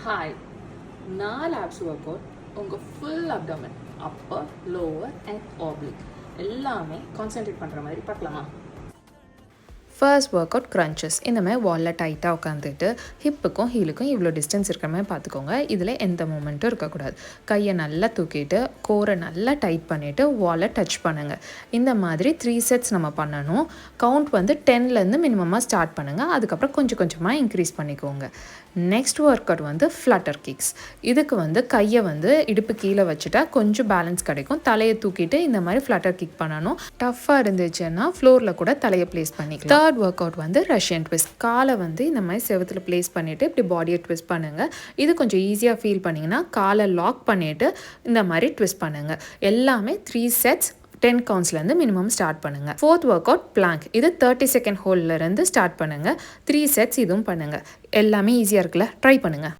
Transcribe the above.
Hi, 4 abs work out உங்கள் full abdomen, upper, lower and oblique எல்லாமே concentrate பண்ணுற மாதிரி பார்க்கலாமா? First work out crunches. இந்த மாதிரி வாலில் டைட்டாக உட்காந்துட்டு ஹிப்புக்கும் ஹீலுக்கும் இவ்வளோ டிஸ்டன்ஸ் இருக்கிற மாதிரி பார்த்துக்கோங்க. இதில் எந்த மூமெண்ட்டும் இருக்கக்கூடாது. கையை நல்லா தூக்கிட்டு கோரை நல்லா டைட் பண்ணிவிட்டு வாலை டச் பண்ணுங்கள். இந்த மாதிரி 3 செட்ஸ் நம்ம பண்ணணும். கவுண்ட் வந்து 10லேருந்து மினிமமாக ஸ்டார்ட் பண்ணுங்கள். அதுக்கப்புறம் கொஞ்சம் கொஞ்சமாக இன்க்ரீஸ் பண்ணிக்கோங்க. நெக்ஸ்ட் ஒர்க் அவுட் வந்து ஃப்ளட்டர் கிக்ஸ். இதுக்கு வந்து கையை வந்து இடுப்பு கீழே வச்சுட்டா கொஞ்சம் பேலன்ஸ் கிடைக்கும். தலையை தூக்கிட்டு இந்த மாதிரி ஃப்ளட்டர் கிக் பண்ணணும். டஃப்பாக இருந்துச்சுன்னா ஃப்ளோரில் கூட தலையை ப்ளேஸ் பண்ணிக்கலாம். தேர்ட் ஒர்க் அவுட் வந்து ரஷ்யன் ட்விஸ்ட். காலை வந்து இந்த மாதிரி செவத்தில் ப்ளேஸ் பண்ணிவிட்டு இப்படி பாடியை ட்விஸ்ட் பண்ணுங்கள். இது கொஞ்சம் ஈஸியாக ஃபீல் பண்ணிங்கன்னா காலை லாக் பண்ணிவிட்டு இந்த மாதிரி ட்விஸ்ட் பண்ணுங்கள். எல்லாமே 3 செட்ஸ் 10 கவுண்ட்ஸ்லேருந்து மினிமம் ஸ்டார்ட் பண்ணுங்கள். Fourth work out plank. இது 30 செகண்ட் ஹோல்லேருந்து ஸ்டார்ட் பண்ணுங்கள். 3 செட்ஸ் இதுவும் பண்ணுங்கள். எல்லாமே ஈஸியாக இருக்குல்ல, ட்ரை பண்ணுங்கள்.